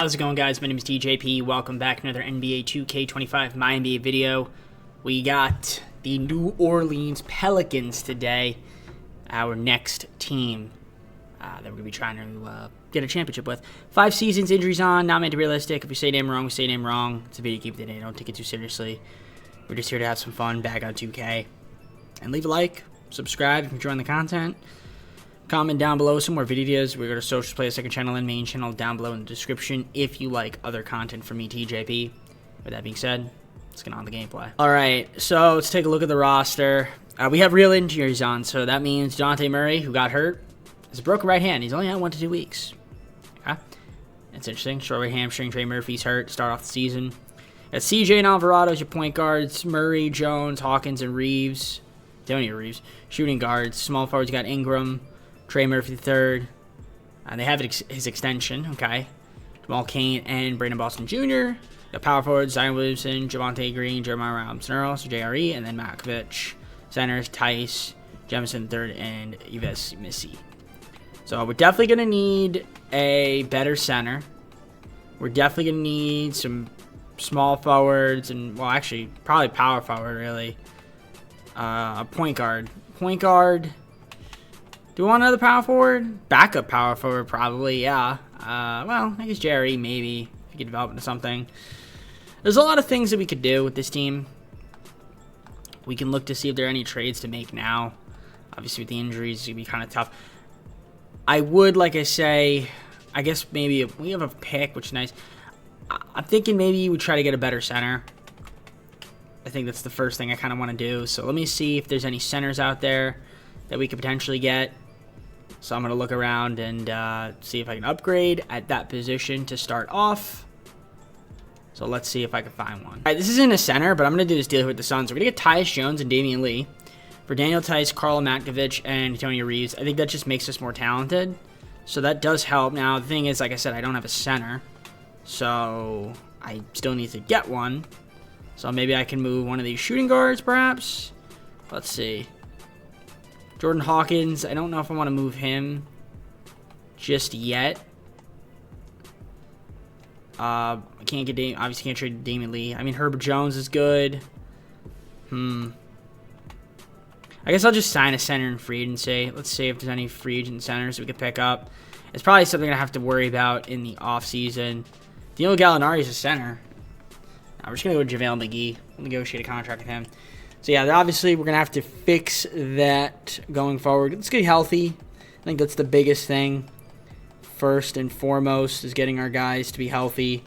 How's it going, guys? My name is TJP. Welcome back to another NBA 2K25 MyNBA video. We got the New Orleans Pelicans today, our next team that we're going to be trying to get a championship with. 5 seasons, injuries on, not meant to be realistic. If we say name wrong, we say name wrong. It's a video game today. Don't take it too seriously. We're just here to have some fun back on 2K. And leave a like, subscribe if you're enjoying the content. Comment down below some more videos. We're going to socials, play a second channel and main channel down below in the description if you like other content from me, TJP. With that being said, let's get on the gameplay. Alright, so let's take a look at the roster. We have real injuries on, so that means Dejounte Murray, who got hurt, has a broken right hand. He's only had 1 to 2 weeks. Okay? That's interesting. Short right hamstring. Trey Murphy's hurt to start off the season. Got CJ and Alvarado as your point guards. Murray, Jones, Hawkins, and Reeves. Antonio Reeves. Shooting guards. Small forwards, you got Ingram, Trey Murphy III. They have his extension, okay. Jamal Cain and Brandon Boston Jr. The power forwards, Zion Williamson, Javonte Green, Jeremiah Robinson-Earl, so JRE, and then Malkovich. Centers, Tice, Jemison III, and Yves Missy. So we're definitely going to need a better center. We're definitely going to need some small forwards, and, well, actually, probably power forward, really. A point guard. Point guard. Do we want another power forward? Backup power forward, probably, yeah. Well, I guess Jerry, maybe, if he could develop into something. There's a lot of things that we could do with this team. We can look to see if there are any trades to make now. Obviously, with the injuries, it's going to be kind of tough. I would, like I say, I guess maybe if we have a pick, which is nice. I'm thinking maybe we try to get a better center. I think that's the first thing I kind of want to do. So let me see if there's any centers out there that we could potentially get. So I'm going to look around and see if I can upgrade at that position to start off. So let's see if I can find one. All right, this isn't a center, but I'm going to do this deal with the Suns. We're going to get Tyus Jones and Damian Lee. For Daniel Tice, Karl Matkovich, and Antonio Reeves, I think that just makes us more talented. So that does help. Now, the thing is, like I said, I don't have a center. So I still need to get one. So maybe I can move one of these shooting guards, perhaps. Let's see. Jordan Hawkins, I don't know if I want to move him just yet. I can't get obviously can't trade Damian Lee. I mean, Herbert Jones is good. I guess I'll just sign a center in free agency. Let's see if there's any free agent centers we could pick up. It's probably something I have to worry about in the offseason. Danilo Gallinari is a center. We're just going to go with JaVale McGee. We'll negotiate a contract with him. So, yeah, obviously we're going to have to fix that going forward. Let's get healthy. I think that's the biggest thing. First and foremost is getting our guys to be healthy.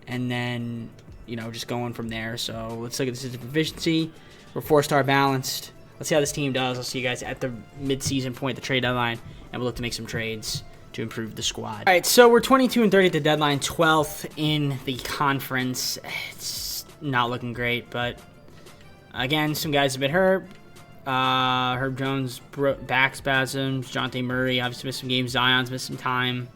And then, you know, just going from there. So, let's look at this as efficiency. We're 4-star balanced. Let's see how this team does. I'll see you guys at the mid-season point, the trade deadline. And we'll look to make some trades to improve the squad. All right, so we're 22-30 at the deadline, 12th in the conference. It's not looking great, but again, some guys have been hurt. Herb Jones, back spasms. Dejounte Murray obviously missed some games. Zion's missed some time.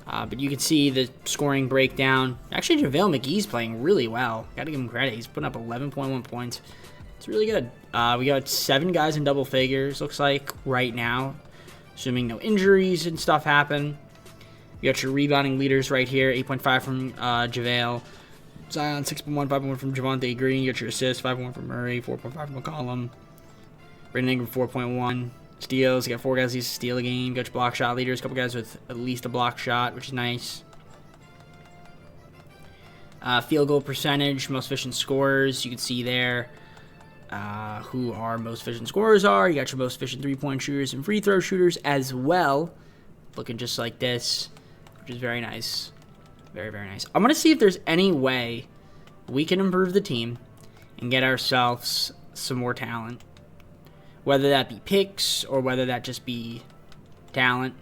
But you can see the scoring breakdown. Actually, JaVale McGee's playing really well. Got to give him credit. He's putting up 11.1 points. It's really good. We got 7 guys in double figures, looks like, right now. Assuming no injuries and stuff happen. You got your rebounding leaders right here. 8.5 from JaVale. Zion, 6.1, 5.1 from Javonte Green. You got your assists, 5.1 from Murray, 4.5 from McCollum. Brandon Ingram, 4.1. Steals, you got 4 guys who steal a game. You got your block shot leaders, a couple guys with at least a block shot, which is nice. Field goal percentage, most efficient scorers, you can see there who our most efficient scorers are. You got your most efficient three-point shooters and free throw shooters as well. Looking just like this, which is very nice. Very, very nice. I want to see if there's any way we can improve the team and get ourselves some more talent. Whether that be picks or whether that just be talent.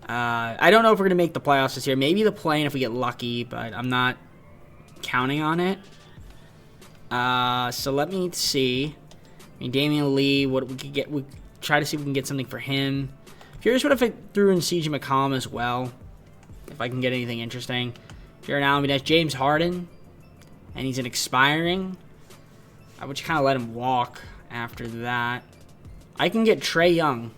I don't know if we're going to make the playoffs this year. Maybe the play-in if we get lucky, but I'm not counting on it. So let me see. I mean, Damian Lee, what we could get. We try to see if we can get something for him. Curious what if I threw in CJ McCollum as well. If I can get anything interesting. Jared Allen, that's James Harden. And he's an expiring. I would kind of let him walk after that. I can get Trae Young.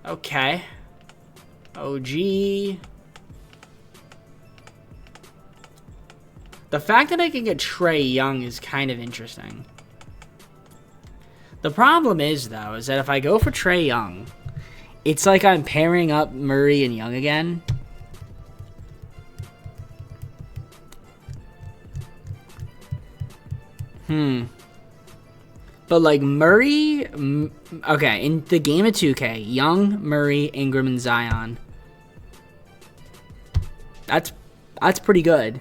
Okay. OG. The fact that I can get Trae Young is kind of interesting. The problem is, though, is that if I go for Trae Young, it's like I'm pairing up Murray and Young again. But, like, Murray... Okay, in the game of 2K, Young, Murray, Ingram, and Zion. That's pretty good.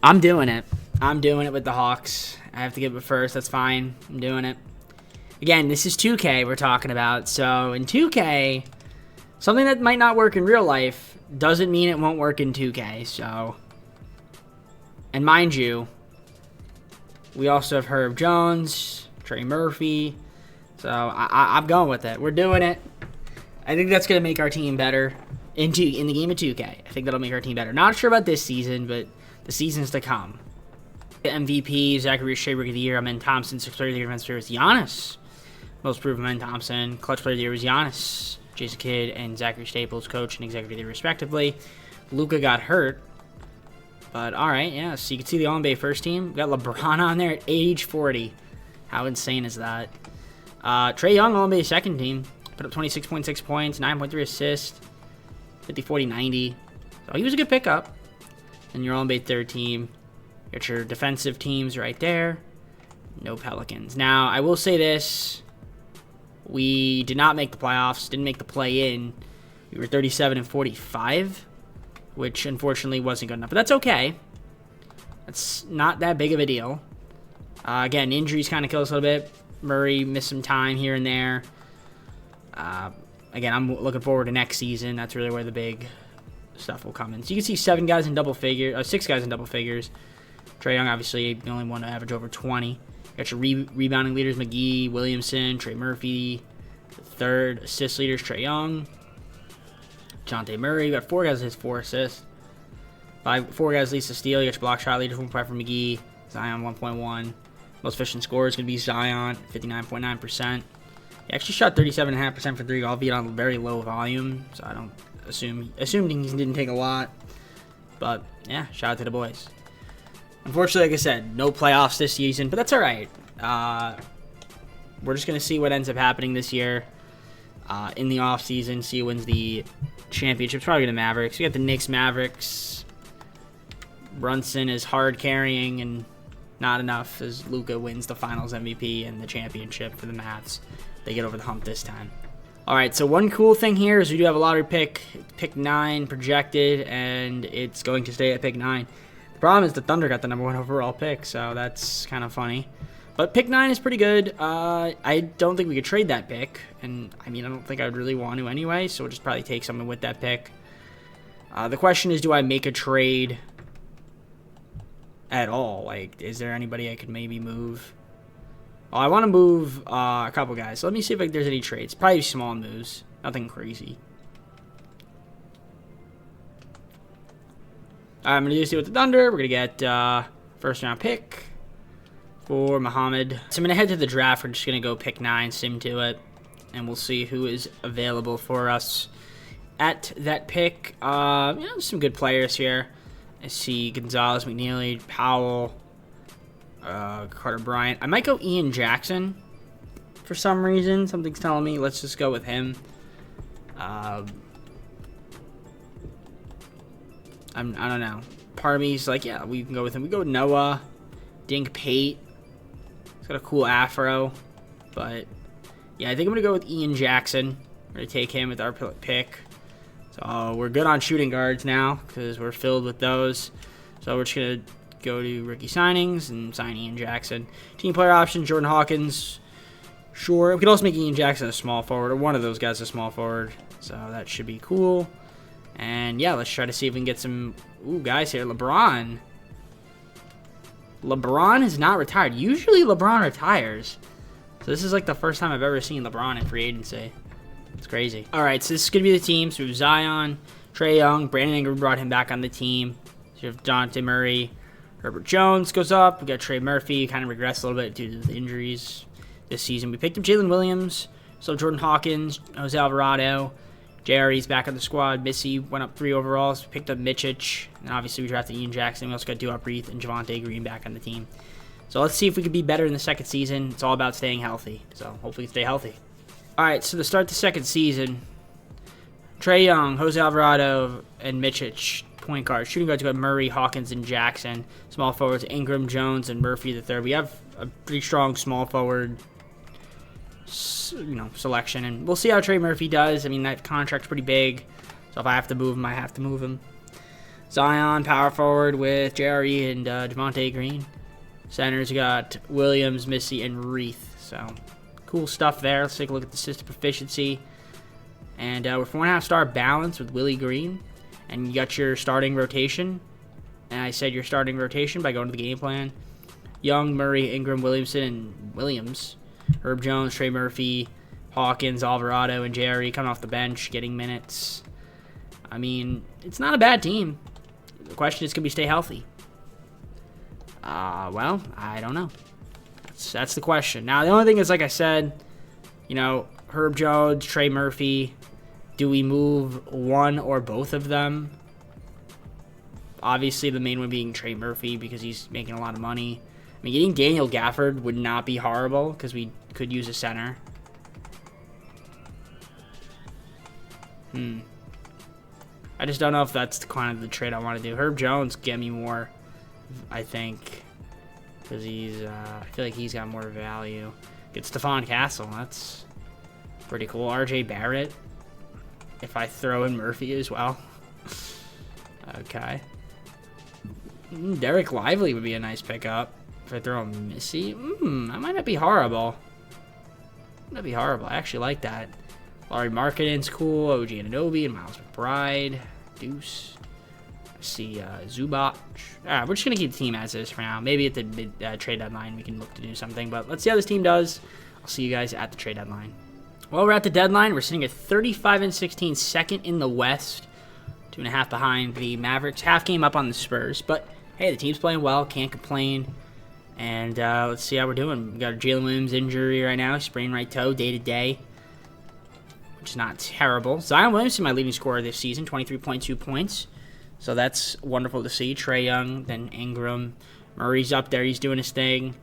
I'm doing it. I'm doing it with the Hawks. I have to give it first. That's fine. I'm doing it. Again, this is 2K we're talking about. So, in 2K, something that might not work in real life doesn't mean it won't work in 2K. So, and mind you, we also have Herb Jones, Trey Murphy. So, I'm going with it. We're doing it. I think that's going to make our team better in the game of 2K. I think that'll make our team better. Not sure about this season, but the seasons to come. MVP, Zachary Shea, Rookie of the Year. Amen Thompson, 6th Player of the Year. Defensive Player was Giannis. Most Proven, Amen Thompson. Clutch Player of the Year was Giannis. Jason Kidd and Zachary Staples, Coach and Executive of the Year, respectively. Luka got hurt. But, alright, yeah. So, you can see the All-NBA first team. We got LeBron on there at age 40. How insane is that? Trae Young, All-NBA second team. Put up 26.6 points, 9.3 assists, 50, 40, 90. So, he was a good pickup. And your All-NBA third team. Got your defensive teams right there. No Pelicans. Now, I will say this. We did not make the playoffs. Didn't make the play-in. We were 37 and 45, which unfortunately wasn't good enough. But that's okay. That's not that big of a deal. Again, injuries kind of kill us a little bit. Murray missed some time here and there. Again, I'm looking forward to next season. That's really where the big stuff will come in. So you can see 6 guys in double figures. Trae Young, obviously, the only one to average over 20. You got your rebounding leaders, McGee, Williamson, Trey Murphy. The third assist leaders, Trae Young. Jonte Murray. You got 4 guys that has 4 assists. 4 guys leads to steal. You got your block shot leaders, 1.5 for McGee. Zion, 1.1. Most efficient scorer is going to be Zion, 59.9%. He actually shot 37.5% for 3, albeit on very low volume. So I don't assumed he didn't take a lot. But, yeah, shout out to the boys. Unfortunately, like I said, no playoffs this season, but that's all right. We're just going to see what ends up happening this year in the offseason, see who wins the championship. It's probably the Mavericks. We got the Knicks, Mavericks. Brunson is hard carrying and not enough as Luka wins the finals MVP and the championship for the Mavs. They get over the hump this time. All right, so one cool thing here is we do have a lottery pick 9 projected, and it's going to stay at pick 9. The problem is the Thunder got the number 1 overall pick, so that's kind of funny. But pick 9 is pretty good. I don't think we could trade that pick, and I mean, I don't think I would really want to anyway, so we'll just probably take someone with that pick. The question is, do I make a trade at all? Like, is there anybody I could maybe move? Oh, I want to move a couple guys. So let me see if there's any trades. Probably small moves. Nothing crazy. I'm going to do this with the Thunder. We're going to get first round pick for Muhammad. So I'm going to head to the draft. We're just going to go pick 9, sim to it. And we'll see who is available for us at that pick. Some good players here. I see Gonzalez, McNeely, Powell, Carter Bryant. I might go Ian Jackson for some reason. Something's telling me. Let's just go with him. I don't know. Part of me is like, yeah, we can go with him. We go with Noah, Dink Pate. He's got a cool afro. But, yeah, I think I'm going to go with Ian Jackson. We're going to take him with our pick. So we're good on shooting guards now because we're filled with those. So we're just going to go to rookie signings and sign Ian Jackson. Team player option, Jordan Hawkins. Sure. We could also make Ian Jackson a small forward, or one of those guys a small forward. So that should be cool. And, yeah, let's try to see if we can get some guys here. LeBron is not retired. Usually LeBron retires. So this is like the first time I've ever seen LeBron in free agency. It's crazy. All right, so this is going to be the team. So we have Zion, Trae Young, Brandon Ingram brought him back on the team. So you have Jonte Murray. Herbert Jones goes up. We got Trey Murphy, kind of regressed a little bit due to the injuries this season. We picked up Jalen Williams, So Jordan Hawkins, Jose Alvarado, Jerry's back on the squad. Missy went up 3 overalls. Picked up Mitchich. And obviously we drafted Ian Jackson. We also got Duop Reith and Javonte Green back on the team. So let's see if we can be better in the second season. It's all about staying healthy. So hopefully we stay healthy. Alright, so to start the second season, Trae Young, Jose Alvarado, and Mitchich, point guards. Shooting guards, we got Murray, Hawkins, and Jackson. Small forwards, Ingram, Jones, and Murphy the third. We have a pretty strong small forward selection, and we'll see how Trey Murphy does. I mean, that contract's pretty big, so if I have to move him, I have to move him. Zion, power forward with JRE and Javonte Green. Centers, we got Williams, Missy, and Reith. So, cool stuff there. Let's take a look at the system proficiency. And we're 4.5 star balance with Willie Green. And you got your starting rotation. And I said your starting rotation by going to the game plan. Young, Murray, Ingram, Williamson, and Williams. Herb Jones, Trey Murphy, Hawkins, Alvarado, and JRE coming off the bench, getting minutes. I mean, it's not a bad team. The question is, can we stay healthy? Well, I don't know. That's the question. Now, the only thing is, like I said, Herb Jones, Trey Murphy, do we move one or both of them? Obviously, the main one being Trey Murphy because he's making a lot of money. I mean, getting Daniel Gafford would not be horrible because we could use a center. I just don't know if that's kind of the trade I want to do. Herb Jones get me more, I think, because I feel like he's got more value. Get Stephon Castle. That's pretty cool. RJ Barrett. If I throw in Murphy as well. Okay. Derek Lively would be a nice pickup. If I throw in Missy, that might not be horrible. That'd be horrible. I actually like that. Laurie Markkanen's cool. OG Anunoby and Miles McBride. Deuce. I see Zubac. Alright, we're just going to keep the team as is for now. Maybe at the trade deadline we can look to do something. But let's see how this team does. I'll see you guys at the trade deadline. Well, we're at the deadline. We're sitting at 35-16, second in the West. 2.5 behind the Mavericks. Half game up on the Spurs. But, hey, the team's playing well. Can't complain. And let's see how we're doing. We got a Jalen Williams injury right now. Sprained right toe, day-to-day. Which is not terrible. Zion Williamson, my leading scorer this season. 23.2 points. So that's wonderful to see. Trae Young, then Ingram. Murray's up there. He's doing his thing.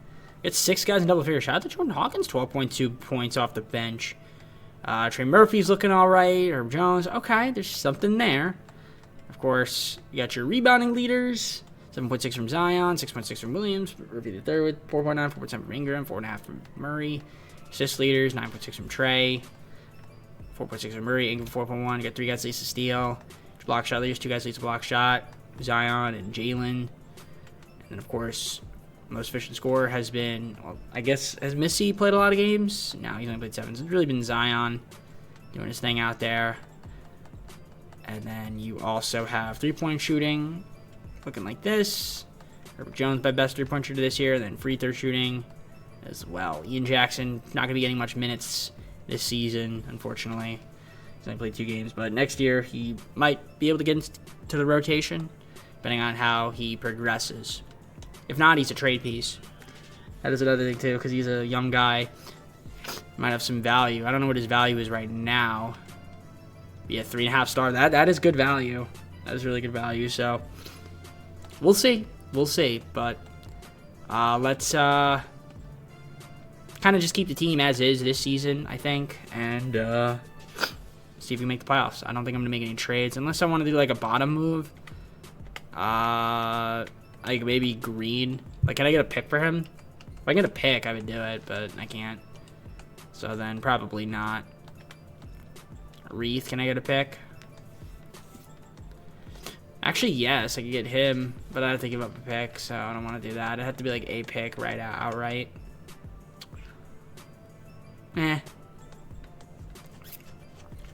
It's 6 guys in double figure. Shout out to Jordan Hawkins. 12.2 points off the bench. Trey Murphy's looking all right. Herb Jones. Okay, there's something there. Of course, you got your rebounding leaders. 7.6 from Zion, 6.6 from Williams, Murphy the third with 4.9, 4.7 from Ingram, 4.5 from Murray. Assist leaders, 9.6 from Trey, 4.6 from Murray, Ingram 4.1. You got 3 guys leads to steal. Block shot leaders, 2 guys leads to block shot, Zion and Jalen. And then, of course, most efficient scorer has been, well, I guess, has Missy played a lot of games? No, he's only played 7. So it's really been Zion doing his thing out there. And then you also have 3-point shooting. Looking like this. Herbert Jones, my best 3-point shooter this year. Then free throw shooting as well. Ian Jackson, not going to be getting much minutes this season, unfortunately. He's only played 2 games. But next year, he might be able to get into the rotation, depending on how he progresses. If not, he's a trade piece. That is another thing, too, because he's a young guy. Might have some value. I don't know what his value is right now. Yeah, 3.5 star. That is good value. That is really good value, so... We'll see. We'll see. But let's kind of just keep the team as is this season, I think. And see if we make the playoffs. I don't think I'm going to make any trades. Unless I want to do like a bottom move. Like maybe Green. Like, can I get a pick for him? If I get a pick, I would do it. But I can't. So then probably not. Reith, can I get a pick? Actually, yes, I could get him, but I have to give up a pick, so I don't want to do that. It'd have to be like a pick right outright. Get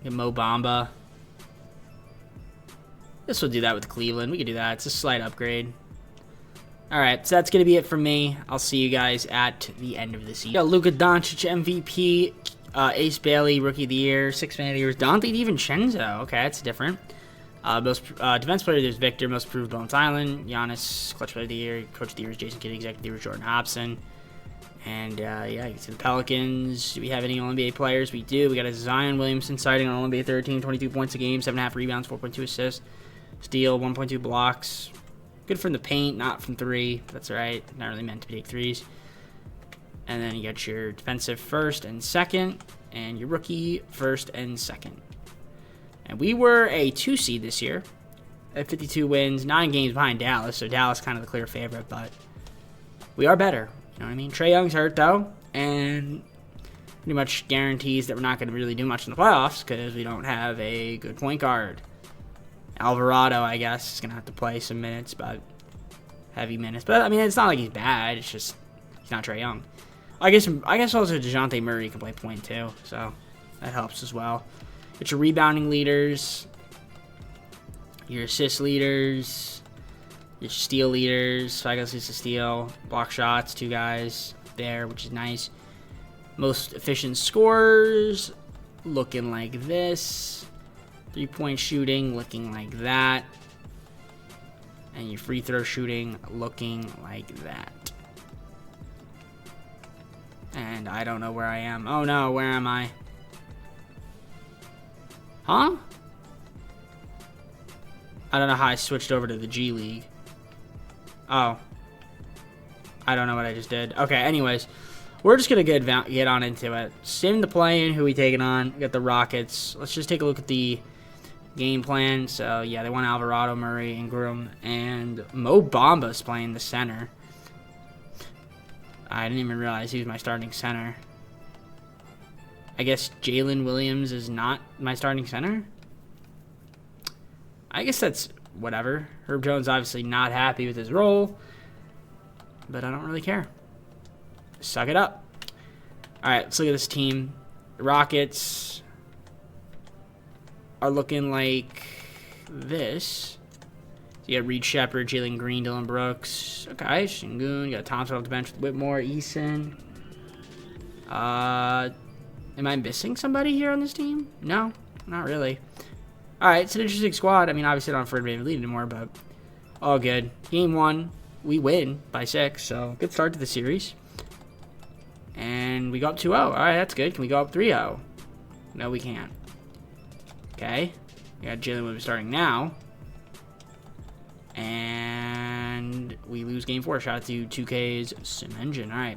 Mo Bamba. This will do that with Cleveland. We could do that. It's a slight upgrade. Alright, so that's going to be it from me. I'll see you guys at the end of the season. Got Luka Doncic, MVP, Ace Bailey, Rookie of the Year, 6 Man of the Year, Dante DiVincenzo. Okay, that's different. Most defense player is Victor, most improved Bones Island, Giannis, clutch player of the year, coach of the year is Jason Kidd, executive of the year is Jordan Hobson, And, yeah, you can see the Pelicans. Do we have any All-NBA players? We do. We got a Zion Williamson sighting on All-NBA 13, 22 points a game, 7.5 rebounds, 4.2 assists, steal, 1.2 blocks. Good from the paint, not from three. That's right. Not really meant to take threes. And then you got your defensive first and second, and your rookie first and second. And we were a 2 seed this year at 52 wins, 9 games behind Dallas, so Dallas kind of the clear favorite, but we are better. You know what I mean? Trae Young's hurt, though, and pretty much guarantees that we're not going to really do much in the playoffs because we don't have a good point guard. Alvarado, I guess, is going to have to play some minutes, but heavy minutes. But, I mean, it's not like he's bad. It's just he's not Trae Young. I guess also DeJounte Murray can play point, too, so that helps as well. It's your rebounding leaders, your assist leaders, your steal leaders. So I guess it's a steal. Block shots, 2 guys there, which is nice. Most efficient scorers, looking like this. 3-point shooting, looking like that. And your free throw shooting, looking like that. And I don't know where I am. Oh no, where am I? Huh? I don't know how I switched over to the G League. Oh. I don't know what I just did. Okay, anyways. We're just going to get on into it. Sim the play-in, who we taking on. We got the Rockets. Let's just take a look at the game plan. So, yeah, they want Alvarado, Murray, Ingram, and Mo Bamba's playing the center. I didn't even realize he was my starting center. I guess Jalen Williams is not my starting center? I guess that's whatever. Herb Jones obviously not happy with his role, but I don't really care. Suck it up. All right, let's look at this team. The Rockets are looking like this. So you got Reed Shepard, Jalen Green, Dylan Brooks. Okay, Şengün. You got Thompson off the bench with Whitmore, Eason. Am I missing somebody here on this team? No, not really. All right, it's an interesting squad. I mean, obviously, I don't afraid to lead anymore, but all good. Game 1, we win by 6, so good start to the series. And we go up 2-0. All right, that's good. Can we go up 3-0? No, we can't. Okay. We got Jalen Williams starting now. And we lose game 4. Shout out to 2K's Sim Engine. All right.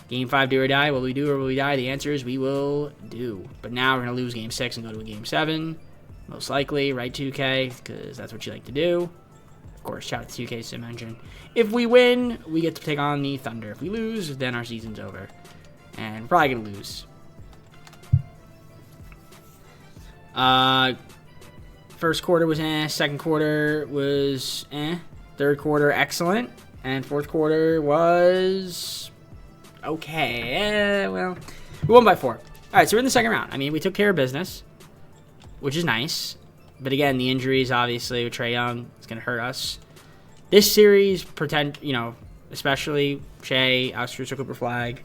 Game 5, do or die. Will we do or will we die? The answer is we will do. But now we're going to lose game 6 and go to a game 7. Most likely, right, 2K, because that's what you like to do. Of course, shout out to 2K Sim Engine. If we win, we get to take on the Thunder. If we lose, then our season's over. And we're probably going to lose. First quarter was second quarter was third quarter excellent, and fourth quarter was okay. Well, we won by 4. All right, so we're in the second round. I mean, we took care of business, which is nice. But again, the injuries, obviously, with Trae Young, is going to hurt us. This series, especially Shea, Alex Caruso, Cooper Flag.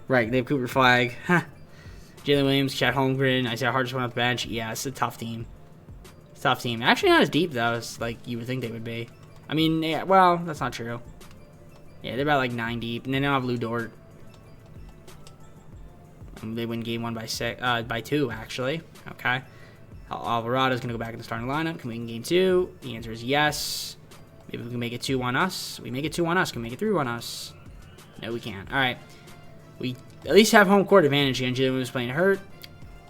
Right, they have Cooper Flag. Jalen Williams, Chet Holmgren, Isaiah Hartenstein off the bench. Yeah, it's a tough team. It's a tough team. Actually, not as deep, though, as like you would think they would be. I mean, yeah, well, that's not true. Yeah, they're about like 9 deep, and they don't have Lou Dort. They win game 1 by 2, actually. Okay. Alvarado's going to go back in the starting lineup. Can we win game 2? The answer is yes. Maybe we can make it 2 on us. We make it 2 on us. Can we make it 3 on us? No, we can't. All right. We at least have home court advantage again. Jalen was playing hurt.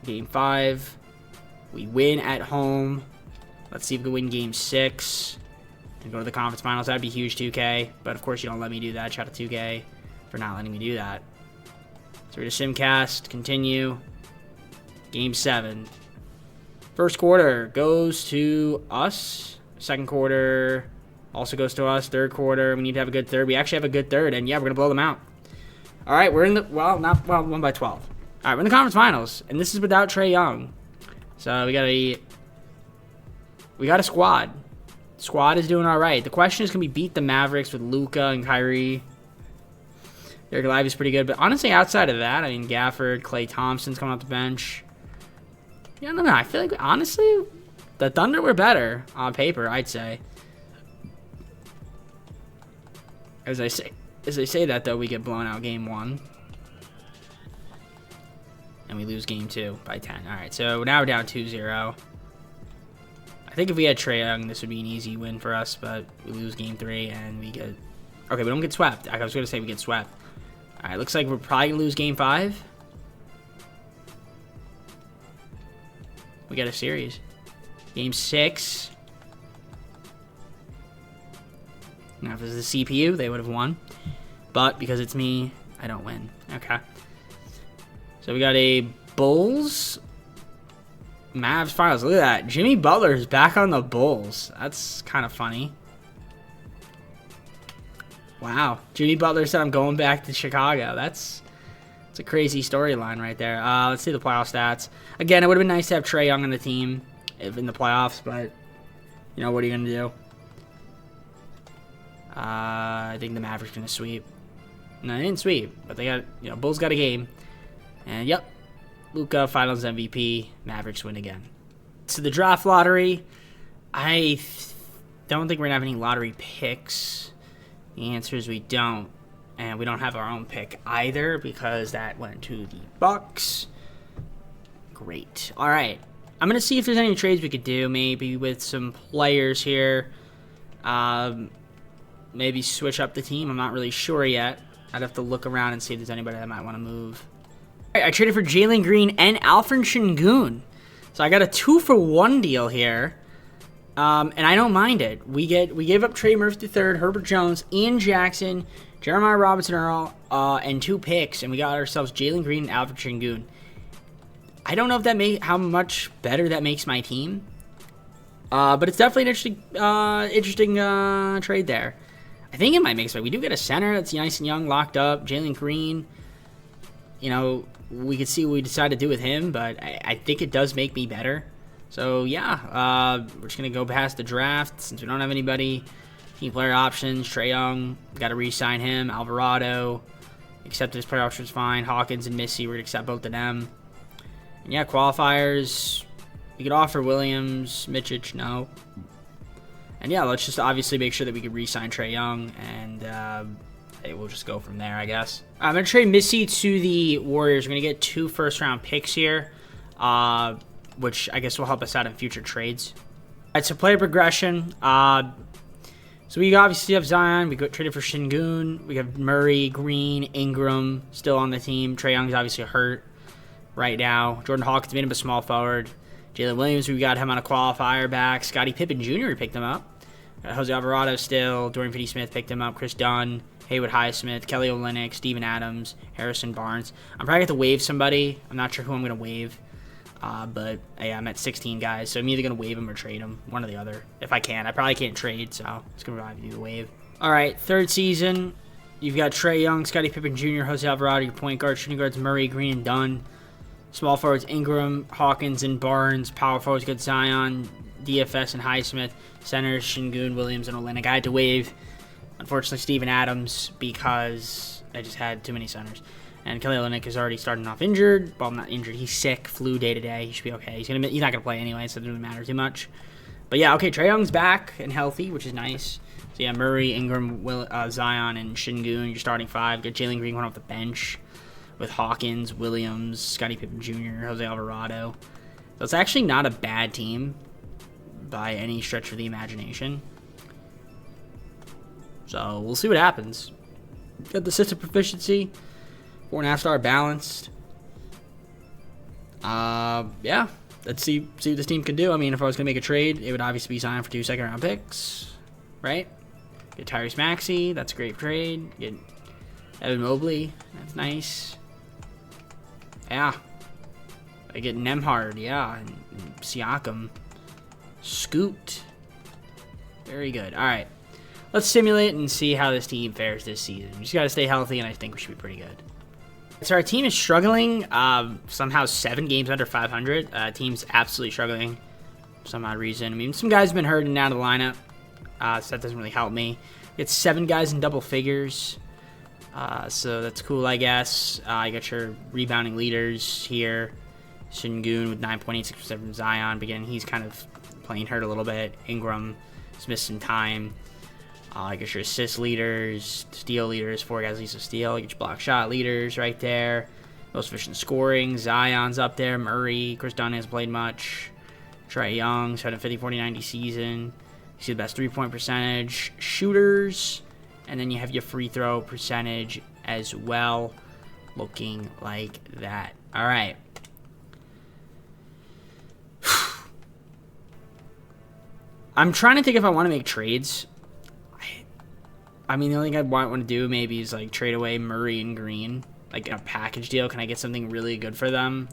Game 5. We win at home. Let's see if we can win game 6 and go to the conference finals. That'd be huge, 2K. But, of course, you don't let me do that. Shout out to 2K for not letting me do that. So we're to Simcast. Continue. Game 7. First quarter goes to us. Second quarter also goes to us. Third quarter, we need to have a good third. We actually have a good third, and yeah, we're going to blow them out. All right, we're in the, won by 12. All right, we're in the conference finals, and this is without Trae Young. So we got a squad. Squad is doing all right. The question is, can we beat the Mavericks with Luka and Kyrie? Derek Lively's pretty good, but honestly, outside of that, I mean, Gafford, Klay Thompson's coming off the bench. Yeah, no, I feel like, honestly, the Thunder were better on paper, I'd say. As I say, As they say that, though, we get blown out game 1. And we lose game 2 by 10. All right, so now we're down 2-0. I think if we had Trae Young, this would be an easy win for us, but we lose game 3 and we get... Okay, we don't get swept. I was going to say we get swept. All right, looks like we're probably going to lose game 5. We got a series. Game 6. Now, if it was the CPU, they would have won. But because it's me, I don't win. Okay. So we got a Bulls Mavs finals. Look at that. Jimmy Butler is back on the Bulls. That's kind of funny. Wow. Jimmy Butler said I'm going back to Chicago. That's a crazy storyline right there. Let's see the playoff stats. Again, it would have been nice to have Trae Young on the team if in the playoffs, but you know, what are you going to do? I think the Mavericks going to sweep. No, they didn't sweep, but they got, you know, Bulls got a game. And yep, Luka Finals MVP. Mavericks win again. So the draft lottery, I don't think we're gonna have any lottery picks. The answer is we don't, and we don't have our own pick either because that went to the Bucks. Great. All right, I'm gonna see if there's any trades we could do, maybe with some players here. Maybe switch up the team. I'm not really sure yet. I'd have to look around and see if there's anybody that might want to move. I traded for Jalen Green and Alfred Şengün. So I got a 2-for-1 deal here. And I don't mind it. We gave up Trey Murphy III, Herbert Jones, Ian Jackson, Jeremiah Robinson-Earl, and 2 picks. And we got ourselves Jalen Green and Alfred Şengün. I don't know if how much better that makes my team. But it's definitely an interesting trade there. I think it might make sense. We do get a center that's nice and young, locked up. Jalen Green. You know, we could see what we decide to do with him, but I think it does make me better. So, yeah, we're just going to go past the draft since we don't have anybody. Team player options, Trae Young, got to re-sign him. Alvarado, accepted his player options fine. Hawkins and Missy, we're going to accept both of them. And, yeah, qualifiers, we could offer Williams, Mitchich, no. And, yeah, let's just obviously make sure that we can re-sign Trae Young, and we'll just go from there, I guess. I'm going to trade Missy to the Warriors. We're going to get 2 first-round picks here, which I guess will help us out in future trades. All right, so player progression. So we obviously have Zion. We got traded for Şengün. We have Murray, Green, Ingram still on the team. Trae Young's obviously hurt right now. Jordan Hawkins made him a small forward. Jalen Williams, we got him on a qualifier back. Scottie Pippen Jr. picked him up. Jose Alvarado still. Dorian Finney-Smith picked him up. Chris Dunn. Haywood Highsmith, Kelly Olynyk, Steven Adams, Harrison Barnes. I'm probably going to waive somebody. I'm not sure who I'm going to waive. But yeah, I'm at 16 guys, so I'm either going to waive them or trade them. One or the other, if I can. I probably can't trade, so it's going to probably do the waive. All right, third season. You've got Trae Young, Scottie Pippen Jr., Jose Alvarado, your point guard. Shooting guards, Murray, Green, and Dunn. Small forwards, Ingram, Hawkins, and Barnes. Power forwards, got Zion, DFS, and Highsmith. Centers, Şengün, Williams, and Olynyk. I had to waive, unfortunately, Steven Adams because I just had too many centers. And Kelly Olynyk is already starting off injured. Well, not injured. He's sick, flu day to day. He should be okay. He's not going to play anyway, so it doesn't matter too much. But yeah, okay, Trae Young's back and healthy, which is nice. So yeah, Murray, Ingram, Zion, and Şengün, your starting 5. Got Jalen Green going off the bench with Hawkins, Williams, Scottie Pippen Jr., Jose Alvarado. So it's actually not a bad team by any stretch of the imagination. So we'll see what happens. Got the system proficiency, 4.5-star balanced. Yeah, let's see what this team can do. I mean, if I was gonna make a trade, it would obviously be signed for 2 second-round picks, right? Get Tyrese Maxey, that's a great trade. Get Evan Mobley, that's nice. Yeah, I get Nembhard, yeah, and Siakam, Scoot. Very good. All right. Let's simulate and see how this team fares this season. We just got to stay healthy, and I think we should be pretty good. So our team is struggling. Somehow 7 games under 500. Team's absolutely struggling for some odd reason. I mean, some guys have been hurt and out of the lineup, so that doesn't really help me. It's 7 guys in double figures, so that's cool, I guess. I got your rebounding leaders here. Şengün with 9.86% from Zion. But again, he's kind of playing hurt a little bit. Ingram has missed some time. Get your assist leaders, steal leaders, 4 guys leads a steal. Get your block shot leaders right there. Most efficient scoring, Zion's up there. Murray, Chris Dunn hasn't played much. Trae Young's had a 50, 40, 90 season. You see the best 3-point percentage, shooters, and then you have your free throw percentage as well, looking like that. All right. I'm trying to think if I want to make trades. I mean, the only thing I'd want to do maybe is like trade away Murray and Green, like a package deal. Can I get something really good for them?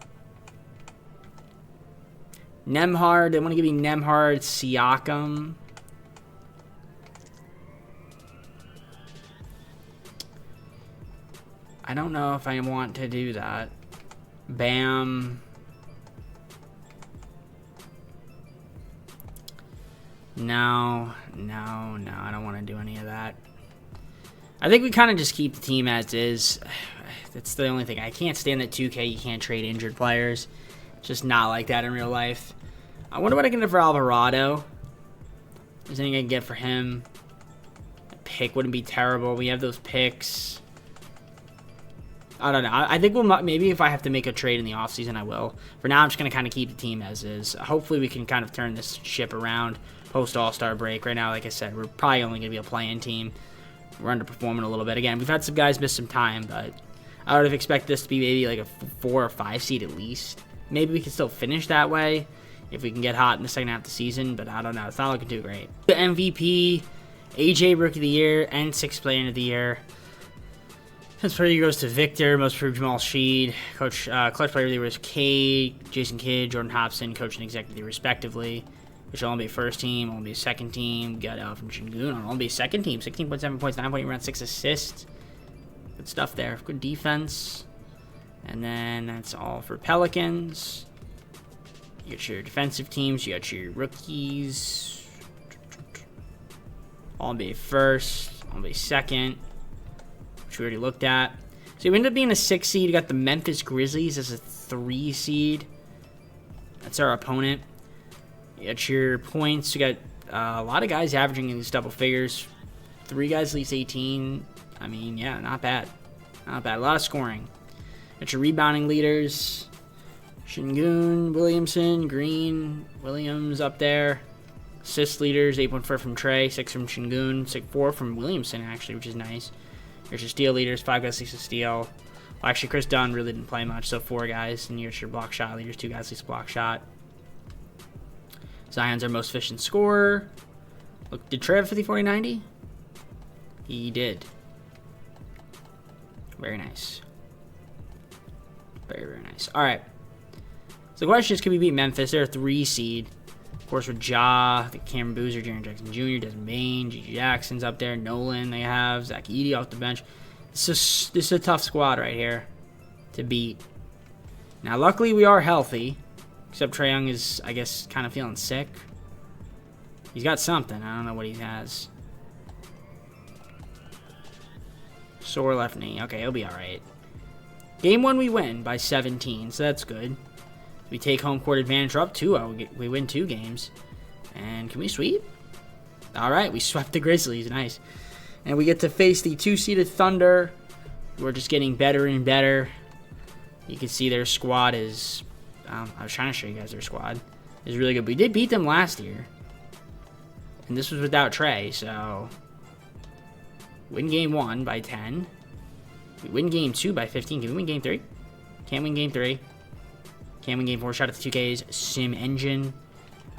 Nembhard, they want to give me Nembhard, Siakam. I don't know if I want to do that. Bam. No, I don't want to do any of that. I think we kind of just keep the team as is. That's the only thing. I can't stand that 2K, you can't trade injured players. It's just not like that in real life. I wonder what I can do for Alvarado. If there's anything I can get for him. A pick wouldn't be terrible. We have those picks. I don't know. I think we'll maybe if I have to make a trade in the offseason, I will. For now, I'm just going to kind of keep the team as is. Hopefully, we can kind of turn this ship around post All-Star break. Right now, like I said, we're probably only going to be a play-in team. We're underperforming a little bit. Again, we've had some guys miss some time, but I would have expected this to be maybe like a 4 or 5 seed at least. Maybe we can still finish that way if we can get hot in the second half of the season, but I don't know. It's not looking too great. The MVP, AJ Rookie of the Year, and 6th Player of the Year. This player goes to Victor, most improved Jamal Sheed, Coach Clutch Player of the Year was Cade, Jason Kidd, Jordan Hobson, Coach and Executive of the Year respectively. Which will only be a first team, only be a second team. Got out from Shingun, only be a second team. 16.7 points, 9.8 rebounds, 6 assists. Good stuff there. Good defense. And then that's all for Pelicans. You got your defensive teams. You got your rookies. All be first, all be second, which we already looked at. So you end up being a 6 seed. You got the Memphis Grizzlies as a 3 seed. That's our opponent. You got your points. You got a lot of guys averaging in these double figures. 3 guys at least 18. I mean, yeah, not bad. Not bad. A lot of scoring. You got your rebounding leaders. Shingun, Williamson, Green, Williams up there. Assist leaders, 8.4 from Trae, 6 from Shingun, 6.4 from Williamson, actually, which is nice. Here's your steal leaders, 5 guys, 6 steal. Well, actually, Chris Dunn really didn't play much, so 4 guys. And here's your block shot leaders, 2 guys, 6 block shot. Zion's our most efficient scorer. Look, did Trae have 50, 40, 90? He did. Very nice. Very, very nice. All right. So the question is, can we beat Memphis? They're a 3 seed. Of course, with Ja, the Cameron Boozer, Jaren Jackson Jr., Desmond Bain, G.G. Jackson's up there. Nolan, they have. Zach Edey off the bench. This is a tough squad right here to beat. Now, luckily, we are healthy. Except Trae Young is, I guess, kind of feeling sick. He's got something. I don't know what he has. Sore left knee. Okay, he'll be all right. Game 1, we win by 17, so that's good. We take home court advantage. We're up 2-0. We win 2 games. And can we sweep? All right, we swept the Grizzlies. Nice. And we get to face the 2-seeded Thunder. We're just getting better and better. You can see their squad is... I was trying to show you guys their squad. It's really good. We did beat them last year. And this was without Trae, so... Win game 1 by 10. We win game 2 by 15. Can we win game 3? Can't win game 3. Can't win game 4. Shout out to 2K's Sim Engine.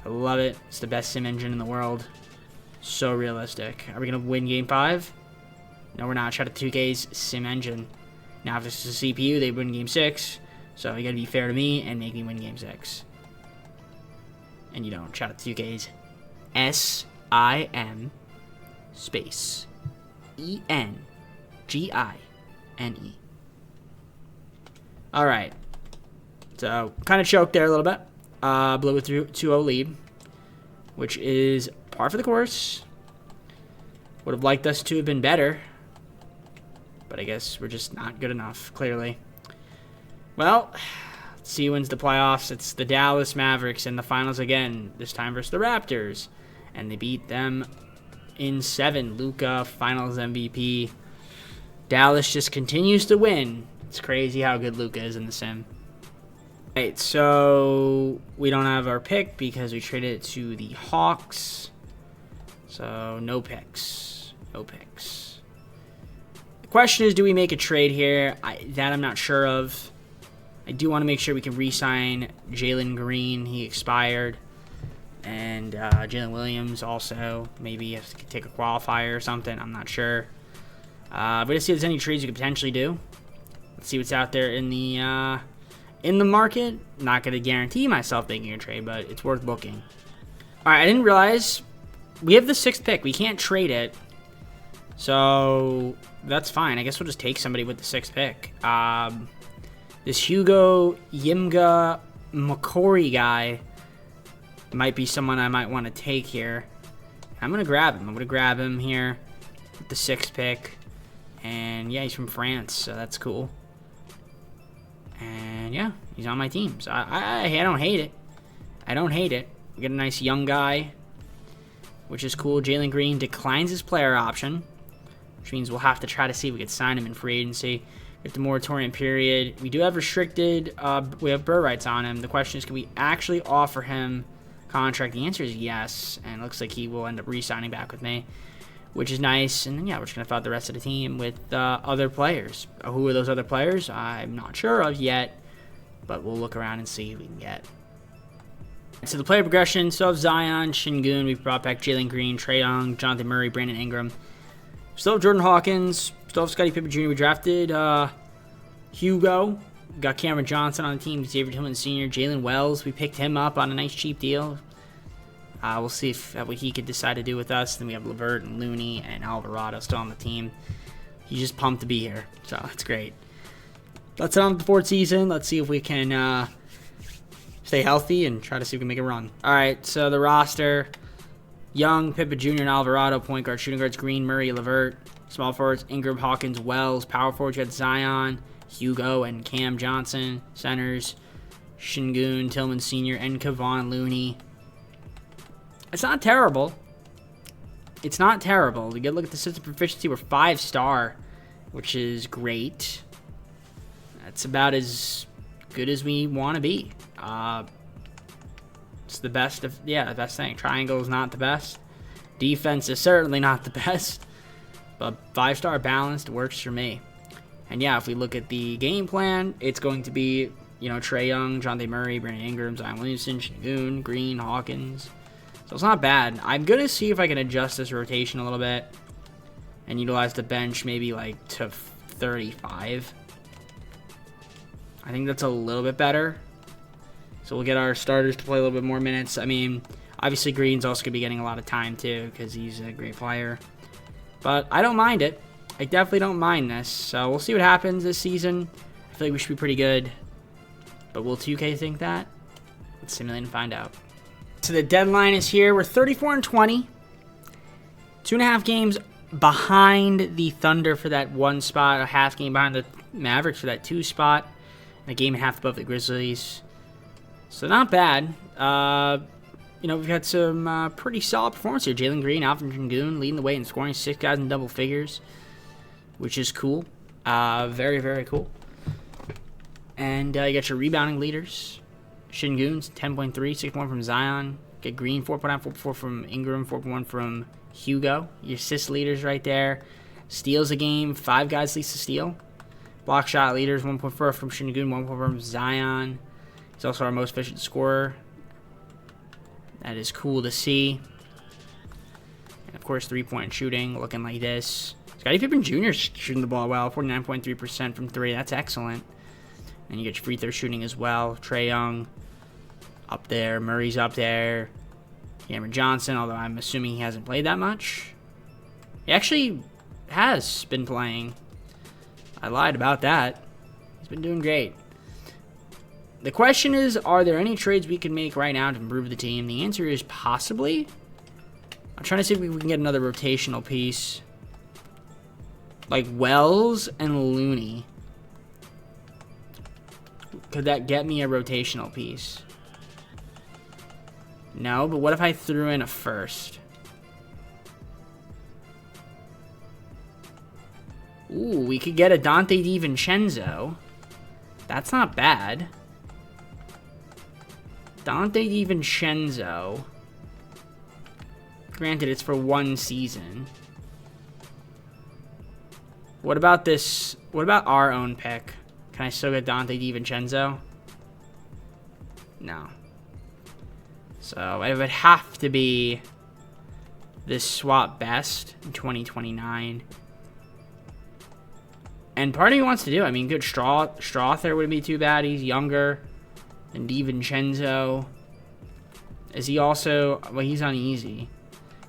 I love it. It's the best sim engine in the world. So realistic. Are we going to win game 5? No, we're not. Shout out to 2K's Sim Engine. Now, if this is a CPU, they win game 6. So you got to be fair to me and make me win game 6. And you don't. Shout out to 2K's SIM space ENGINE. All right. So kind of choked there a little bit. Blew a 2-0 lead, which is par for the course. Would have liked us to have been better, but I guess we're just not good enough, clearly. Well, let's see who wins the playoffs. It's the Dallas Mavericks in the finals again, this time versus the Raptors. And they beat them in 7. Luka, Finals MVP. Dallas just continues to win. It's crazy how good Luka is in the sim. Alright, so we don't have our pick because we traded it to the Hawks. So no picks. No picks. The question is, do we make a trade here? That I'm not sure of. I do want to make sure we can re-sign Jalen Green. He expired. And Jalen Williams also. Maybe have to take a qualifier or something. I'm not sure. But let's see if there's any trades we could potentially do. Let's see what's out there in the market. Not going to guarantee myself making a trade, but it's worth looking. All right, I didn't realize we have the 6th pick. We can't trade it. So that's fine. I guess we'll just take somebody with the 6th pick. This Hugo Yimga McCory guy might be someone I might want to take here. I'm going to grab him. I'm going to grab him here with the 6th pick. And yeah, he's from France, so that's cool. And yeah, he's on my team. So I don't hate it. I don't hate it. We get a nice young guy, which is cool. Jalen Green declines his player option, which means we'll have to try to see if we can sign him in free agency. If the moratorium period, we do have restricted, we have bird rights on him. The question is, can we actually offer him contract? The answer is yes, and it looks like he will end up re-signing back with me, which is nice. And then, yeah, we're just going to fill out the rest of the team with other players. Who are those other players? I'm not sure of yet, but we'll look around and see who we can get. So the player progression, still have Zion, Şengün. We've brought back Jalen Green, Trae Young, Jonathan Murray, Brandon Ingram. Still have Jordan Hawkins. Still have Scottie Pippen Jr. We drafted Hugo. We got Cameron Johnson on the team. Xavier Tillman Sr. Jalen Wells. We picked him up on a nice cheap deal. We'll see if what he could decide to do with us. Then we have LeVert and Looney and Alvarado still on the team. He's just pumped to be here, so that's great. Let's head on to the 4th season. Let's see if we can stay healthy and try to see if we can make a run. All right, so the roster: Young, Pippen Jr., and Alvarado. Point guard, shooting guards: Green, Murray, LeVert. Small forwards: Ingram, Hawkins, Wells. Power forwards: you got Zion, Hugo, and Cam Johnson. Centers: Şengün, Tillman Sr., and Kevon Looney. It's not terrible. It's not terrible. We get a look at the system proficiency. We're 5-star, which is great. That's about as good as we want to be. It's the best of, yeah, the best thing. Triangle is not the best. Defense is certainly not the best. But 5-star balanced works for me. And yeah, if we look at the game plan, it's going to be, you know, Trae Young, Jonathan Murray, Brandon Ingram, Zion Williamson, Şengün, Green, Hawkins. So it's not bad. I'm going to see if I can adjust this rotation a little bit and utilize the bench maybe like to 35. I think that's a little bit better. So we'll get our starters to play a little bit more minutes. I mean, obviously Green's also going to be getting a lot of time too because he's a great player. But I don't mind it. I definitely don't mind this. So we'll see what happens this season. I feel like we should be pretty good. But will 2K think that? Let's simulate and find out. So the deadline is here. We're 34-20. 2.5 games behind the Thunder for that 1 spot. A half game behind the Mavericks for that 2 spot. And a game and a half above the Grizzlies. So not bad. You know, we've had some pretty solid performance here. Jalen Green, Alvin Şengün leading the way in scoring. 6 guys in double figures, which is cool. Very, very cool. And you got your rebounding leaders. Şengün's 10.3, 6.1 from Zion. Get Green 4.9, 4.4 from Ingram, 4.1 from Hugo. Your assist leaders right there. Steals a game, 5 guys leads to steal. Block shot leaders, 1.4 from Şengün, 1.4 from Zion. He's also our most efficient scorer. That is cool to see. And of course, 3-point shooting looking like this. Scottie Pippen Jr. shooting the ball well, 49.3% from 3. That's excellent. And you get your free throw shooting as well. Trae Young up there. Murray's up there. Cameron Johnson, although I'm assuming he hasn't played that much. He actually has been playing. I lied about that. He's been doing great. The question is, are there any trades we can make right now to improve the team? The answer is possibly. I'm trying to see if we can get another rotational piece. Like Wells and Looney. Could that get me a rotational piece? No, but what if I threw in a first? Ooh, we could get a Dante DiVincenzo. That's not bad. Dante DiVincenzo. Granted, it's for 1 season. What about this? What about our own pick? Can I still get Dante DiVincenzo? No. So it would have to be this swap best in 2029. And part of me wants to do, I mean, good Strother wouldn't be too bad. He's younger than DiVincenzo. Is he also, well, he's on easy.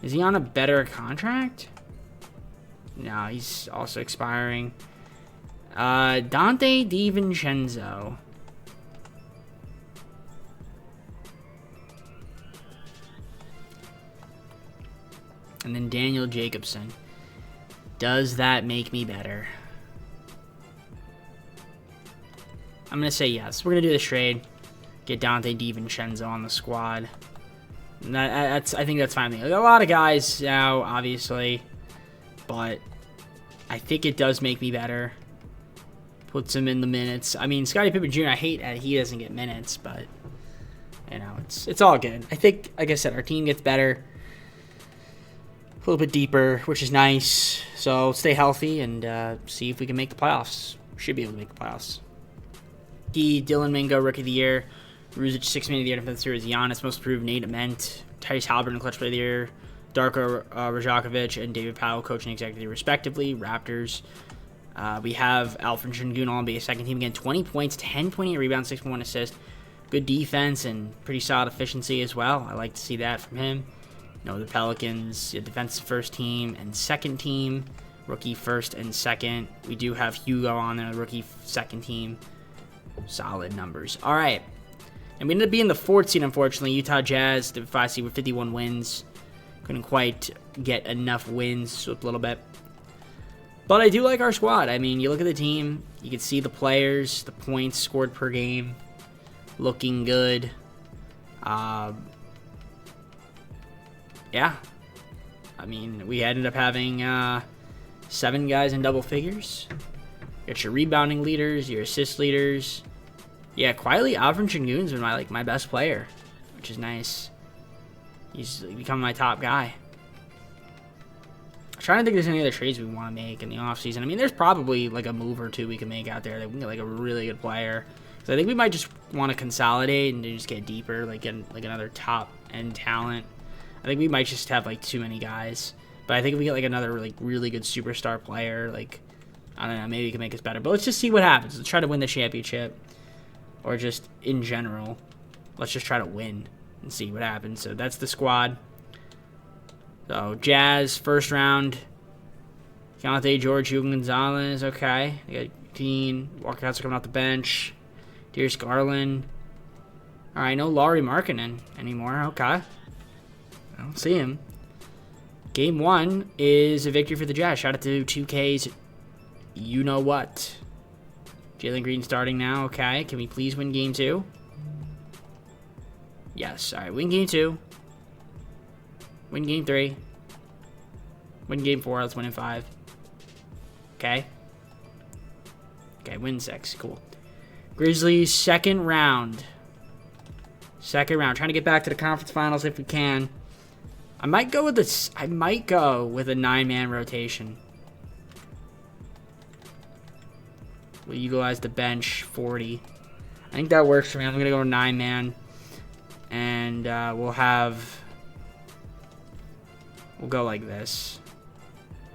Is he on a better contract? No, he's also expiring. Dante DiVincenzo. And then Daniel Jacobson. Does that make me better? I'm going to say yes. We're going to do this trade. Get Dante DiVincenzo on the squad. And I think that's fine. A lot of guys now, obviously. But I think it does make me better. Puts him in the minutes. I mean, Scottie Pippen Jr., I hate that he doesn't get minutes. But, you know, it's all good. I think, like I said, our team gets better. A little bit deeper, which is nice. So stay healthy and see if we can make the playoffs. Should be able to make the playoffs. Dylan Mingo, Rookie of the Year. Ruzic, 6th Man of the Year, Defensive Series. Giannis, Most Improved. Nate Ament. Tyrese Halliburton, Clutch Player of the Year. Darko Rajakovic and David Powell, Coaching Executive, respectively. Raptors. We have Alfred Şengün on be a second team again. 20 points, 10.8 rebounds, 6.1 assists. Good defense and pretty solid efficiency as well. I like to see that from him. You know, the Pelicans, defensive first team and second team. Rookie first and second. We do have Hugo on there, rookie second team. Solid numbers. All right. And we ended up being the 4th seed, unfortunately. Utah Jazz, the 5 seed with 51 wins. Couldn't quite get enough wins, slipped a little bit. But I do like our squad. I mean, you look at the team, you can see the players, the points scored per game, looking good. Yeah. I mean, we ended up having 7 guys in double figures. Got your rebounding leaders, your assist leaders. Yeah, quietly, Alfred Şengün's been my best player, which is nice. He's become my top guy. I'm trying to think if there's any other trades we want to make in the offseason. I mean, there's probably like a move or two we can make out there that we can get like a really good player. So I think we might just want to consolidate and just get deeper, like get like another top end talent. I think we might just have like too many guys. But I think if we get like another like really good superstar player, like I don't know, maybe we can make us better. But let's just see what happens. Let's try to win the championship. Or just in general. Let's just try to win and see what happens. So that's the squad. So Jazz, first round. Keontae George, Hugo Gonzalez. Okay. They got Dean. Walker Kessler coming off the bench. Darius Garland. Alright, no Lauri Markkanen anymore. Okay. I don't see him. Game 1 is a victory for the Jazz. Shout out to 2K's you know what. Jalen Green starting now. Okay. Can we please win game 2? Yes. All right. Win game 2. Win game 3. Win game 4. Let's win in 5. Okay. Okay. Win 6. Cool. Grizzlies second round. Second round. Trying to get back to the conference finals if we can. I might go with this. I might go with a 9-man rotation. We'll utilize the bench 40. I think that works for me. I'm going to go 9-man. And we'll go like this.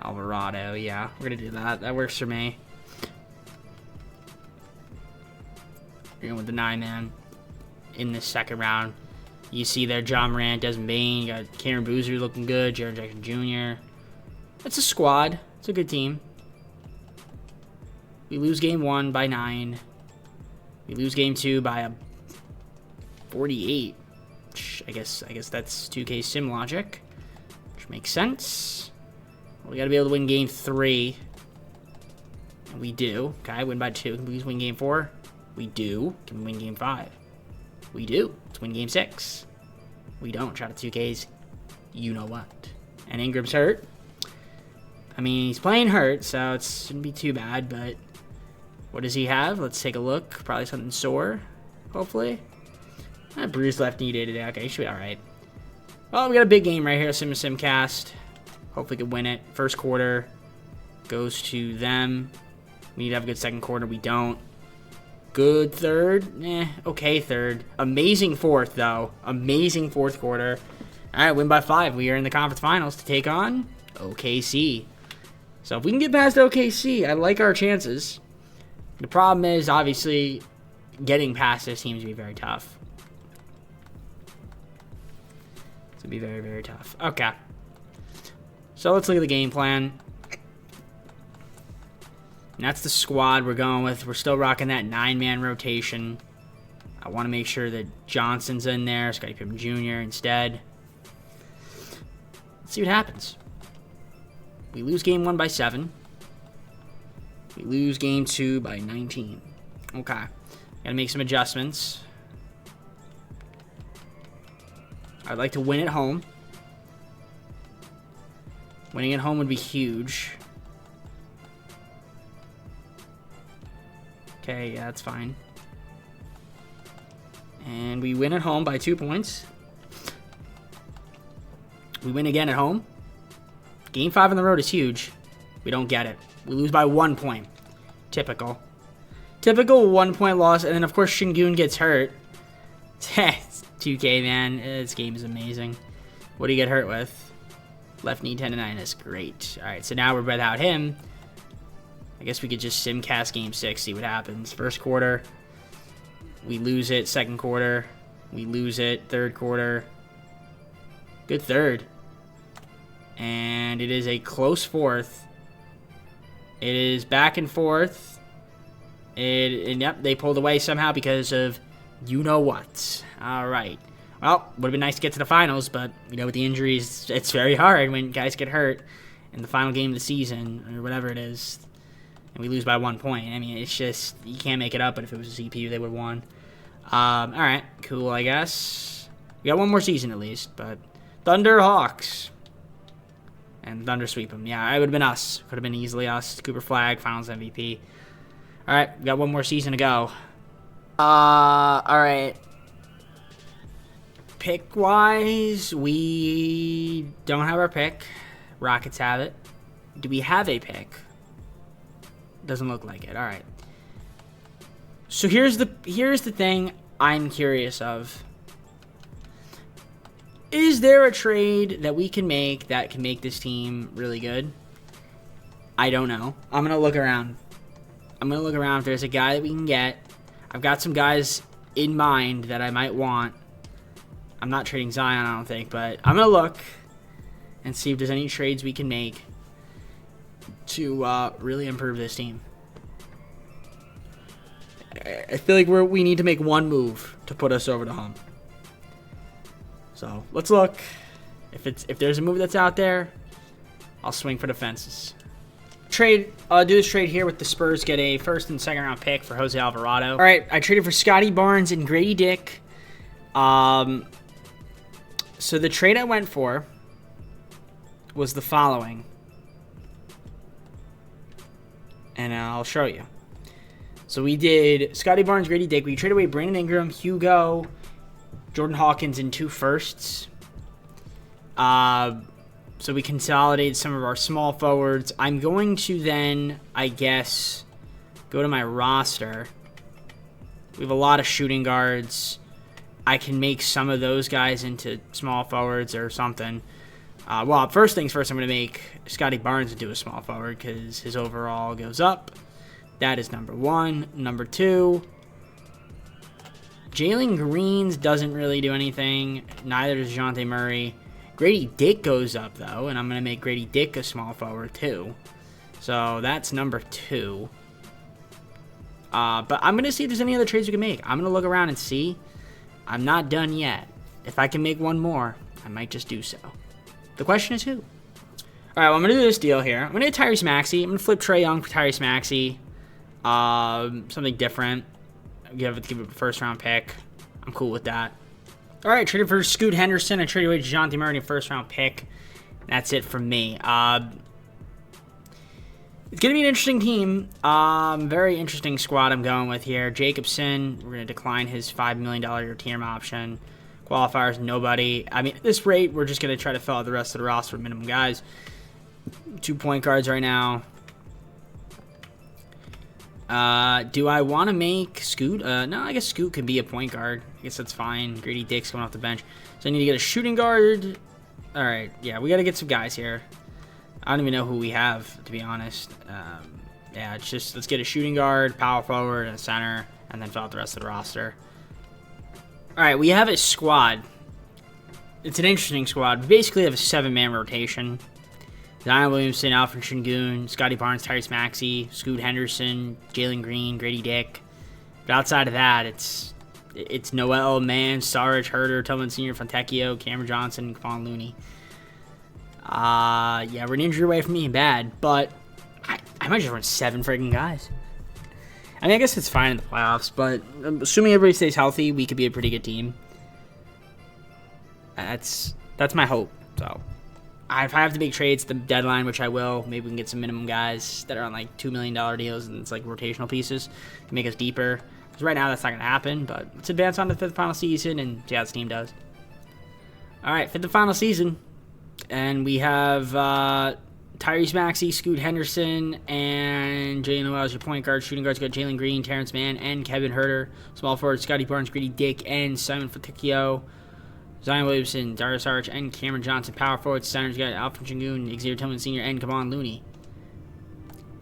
Alvarado, yeah. We're going to do that. That works for me. We're going with the 9-man in the second round. You see there, John Morant, Desmond Bane. You got Karen Boozer looking good. Jaren Jackson Jr. It's a squad. It's a good team. We lose game 1 by 9. We lose game 2 by a 48. Which I guess that's 2K sim logic, which makes sense. We got to be able to win game 3. And we do. Okay, win by 2. Can we win game 4? We do. Can we win game 5? We do. Let's win game 6. We don't. Shout out to 2K's you know what. And Ingram's hurt. I mean, he's playing hurt, so it shouldn't be too bad, but what does he have? Let's take a look. Probably something sore, hopefully. Bruised left knee day-to-day. Okay, he should be all right. Well, we got a big game right here, Simcast. Hopefully we can win it. First quarter goes to them. We need to have a good second quarter. We don't. Good third. Okay third. Amazing fourth, though. Amazing fourth quarter. All right, win by 5. We are in the conference finals to take on OKC. So if we can get past OKC, I like our chances. The problem is, obviously, getting past this team is going to be very tough. It's going to be very, very tough. Okay. So let's look at the game plan. And that's the squad we're going with. We're still rocking that 9-man rotation. I want to make sure that Johnson's in there. Scottie Pippen Jr. instead. Let's see what happens. We lose game 1 by 7. We lose game 2 by 19. Okay. Gotta make some adjustments. I'd like to win at home. Winning at home would be huge. Okay, yeah, that's fine. And we win at home by 2 points. We win again at home. Game 5 on the road is huge. We don't get it. We lose by 1 point. Typical. Typical 1-point loss. And then, of course, Şengün gets hurt. 2K, man. This game is amazing. What do you get hurt with? Left knee tendonitis. Great. All right, so now we're without him. I guess we could just simcast game 6, see what happens. First quarter, we lose it. Second quarter, we lose it. Third quarter, good third. And it is a close fourth. It is back and forth. And yep, they pulled away somehow because of you-know-what. All right. Well, would have been nice to get to the finals, but, you know, with the injuries, it's very hard when guys get hurt in the final game of the season or whatever it is. And we lose by 1 point. I mean, it's just, you can't make it up, but if it was a CPU, they would have won. All right, cool, I guess. We got one more season at least, but Thunder Hawks. And Thunder sweep them. Yeah, it would have been us. Could have been easily us. Cooper Flag, Finals MVP. All right, we got one more season to go. All right. Pick-wise, we don't have our pick. Rockets have it. Do we have a pick? Doesn't look like it. All right. So here's the thing I'm curious of. Is there a trade that we can make that can make this team really good? I don't know. I'm going to look around. If there's a guy that we can get. I've got some guys in mind that I might want. I'm not trading Zion, I don't think, but I'm going to look and see if there's any trades we can make to really improve this team. I feel like we need to make one move to put us over the hump. So let's look. If there's a move that's out there, I'll swing for the fences. Do this trade here with the Spurs. Get a first and second round pick for Jose Alvarado. All right, I traded for Scottie Barnes and Grady Dick. So the trade I went for was the following. And I'll show you. So we did Scottie Barnes, Grady Dick. We traded away Brandon Ingram, Hugo, Jordan Hawkins, and 2 firsts. So we consolidated some of our small forwards. I'm going to then, I guess, go to my roster. We have a lot of shooting guards. I can make some of those guys into small forwards or something. Well, first things first, I'm going to make Scottie Barnes into a small forward because his overall goes up. That is number 1. Number 2, Jalen Green doesn't really do anything. Neither does DeJounte Murray. Grady Dick goes up, though, and I'm going to make Grady Dick a small forward, too. So that's number 2. But I'm going to see if there's any other trades we can make. I'm going to look around and see. I'm not done yet. If I can make one more, I might just do so. The question is who? All right, well, I'm going to do this deal here. I'm going to get Tyrese Maxey. I'm going to flip Trae Young for Tyrese Maxey. Something different. Give it a first-round pick. I'm cool with that. All right, traded for Scoot Henderson. I traded away DeJounte Murray in a first-round pick. That's it from me. It's going to be an interesting team. Very interesting squad I'm going with here. Jacobson, we're going to decline his $5 million team option. Qualifiers, nobody. I mean, at this rate, we're just going to try to fill out the rest of the roster with minimum guys. 2 point guards right now. Do I want to make Scoot? No, I guess Scoot could be a point guard. I guess that's fine. Grady Dick's coming off the bench. So I need to get a shooting guard. All right, yeah, we got to get some guys here. I don't even know who we have, to be honest. Yeah, it's just, let's get a shooting guard, power forward, and a center, and then fill out the rest of the roster. All right, we have a squad. It's an interesting squad. We basically have a 7-man rotation. Zion Williamson, Alfred Şengün, Scotty Barnes, Tyrese Maxey, Scoot Henderson, Jalen Green, Grady Dick. But outside of that, it's Noel, Mann, Saric, Herter, Tillman Sr., Fontecchio, Cameron Johnson, and Kevon Looney. Yeah, we're an injury away from being bad, but I might just run 7 friggin' guys. I mean, I guess it's fine in the playoffs, but assuming everybody stays healthy, we could be a pretty good team. That's my hope. So, if I have to make trades at the deadline, which I will, maybe we can get some minimum guys that are on like $2 million deals and it's like rotational pieces to make us deeper. Because right now that's not going to happen, but let's advance on to the 5th final season and see how this team does. All right, 5th and final season. And we have Tyrese Maxey, Scoot Henderson, and Jalen Noel as your point guard. Shooting guards got Jalen Green, Terrence Mann, and Kevin Herter. Small forward, Scotty Barnes, Grady Dick, and Simon Fontecchio. Zion Williamson, Darius Saric, and Cameron Johnson. Power forward, centers got Alfred Şengün, Xavier Tillman Sr., and Kevon Looney.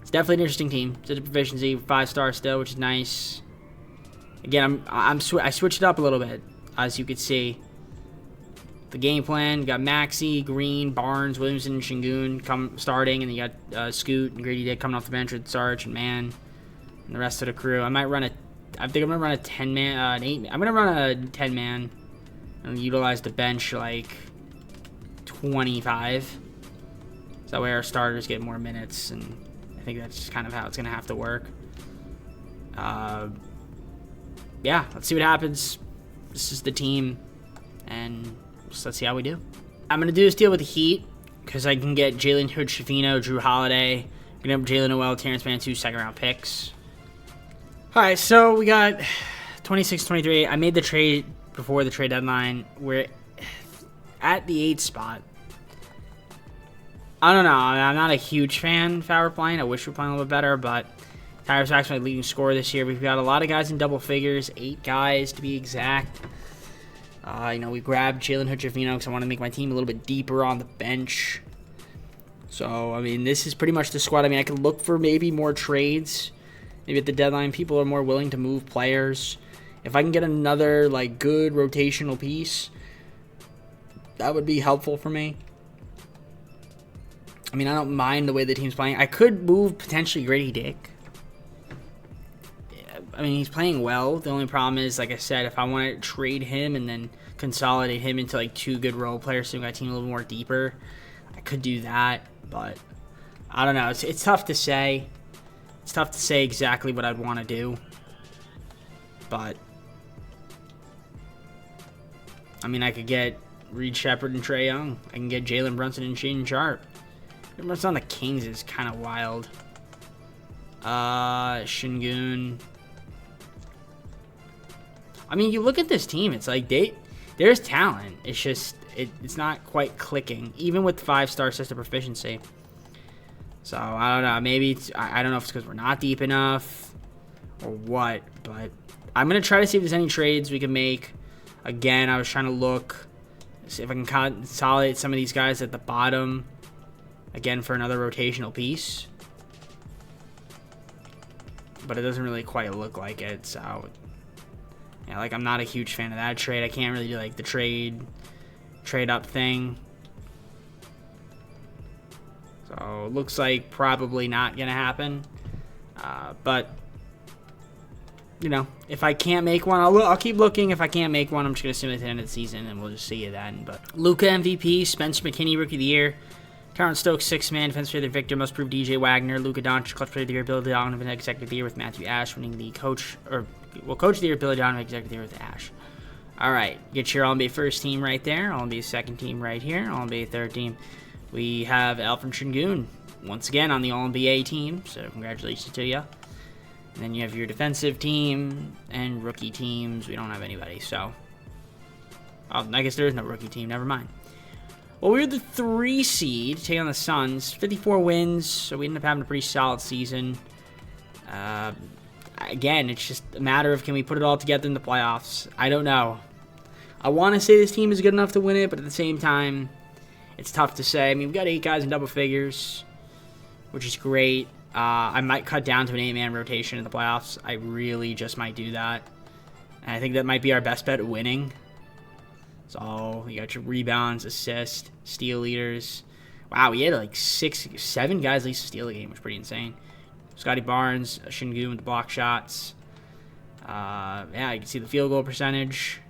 It's definitely an interesting team. It's a proficiency, 5-star still, which is nice. Again, I switched it up a little bit, as you could see. The game plan, you got Maxey, Green, Barnes, Williamson, and Şengün starting, and then you got Scoot and Grady Dick coming off the bench with Sarge and Mann and the rest of the crew. I think I'm gonna run a 10-man, I'm gonna run a 10-man and utilize the bench like 25. So that way our starters get more minutes, and I think that's just kind of how it's gonna have to work. Yeah, let's see what happens. This is the team, and let's see how we do. I'm going to do this deal with the Heat because I can get Jalen Hood-Schifino, Drew Holiday. I'm going to have Jalen Noel, Terrence Mann, 2 second-round picks. All right, so we got 26-23. I made the trade before the trade deadline. We're at the 8th spot. I don't know. I'm not a huge fan of how we're playing. I wish we were playing a little bit better, but Tyrese Maxey, my leading scorer this year. We've got a lot of guys in double figures, 8 guys to be exact. We grabbed Jalen Hood-Schifino because I want to make my team a little bit deeper on the bench. So, I mean, this is pretty much the squad. I mean, I could look for maybe more trades. Maybe at the deadline, people are more willing to move players. If I can get another, like, good rotational piece, that would be helpful for me. I mean, I don't mind the way the team's playing. I could move potentially Grady Dick. I mean, he's playing well. The only problem is, like I said, if I want to trade him and then consolidate him into like 2 good role players so we got a team a little more deeper, I could do that. But I don't know. It's tough to say. It's tough to say exactly what I'd want to do. But I mean, I could get Reed Shepherd and Trae Young. I can get Jalen Brunson and Shaedon Sharpe. Brunson on the Kings is kind of wild. Şengün. I mean, you look at this team, it's like there's talent. It's just it's not quite clicking, even with 5-star system proficiency. So I don't know. Maybe I don't know if it's because we're not deep enough or what. But I'm gonna try to see if there's any trades we can make. Again, I was trying to look, see if I can consolidate some of these guys at the bottom. Again, for another rotational piece. But it doesn't really quite look like it, so yeah, like I'm not a huge fan of that trade. I can't really do like the trade up thing. So it looks like probably not gonna happen. But if I can't make one, I'll keep looking. If I can't make one, I'm just gonna assume at the end of the season, and we'll just see you then. But Luka MVP, Spencer McKinney Rookie of the Year. Terrence Stokes, 6-man, Defense Player of the Victor, Most Improved DJ Wagner, Luka Doncic, Clutch Player of the Year, Billy Donovan, Executive of the Year with Matthew Ash, winning the Coach of the Year, Billy Donovan, Executive of the Year with Ash. All right, get your All-NBA first team right there, All-NBA second team right here, All-NBA third team. We have Alfred Şengün, once again on the All-NBA team, so congratulations to you. And then you have your defensive team and rookie teams. We don't have anybody, so... Oh, I guess there is no rookie team. Never mind. Well, we were the 3 seed, taking on the Suns. 54 wins, so we ended up having a pretty solid season. Again, it's just a matter of can we put it all together in the playoffs. I don't know. I want to say this team is good enough to win it, but at the same time, it's tough to say. I mean, we've got 8 guys in double figures, which is great. I might cut down to an 8-man rotation in the playoffs. I really just might do that. And I think that might be our best bet at winning. So, you got your rebounds, assists, steal leaders. Wow, we had like 7 guys at least steal a game, which is pretty insane. Scotty Barnes, Şengün with the block shots. Yeah, you can see the field goal percentage.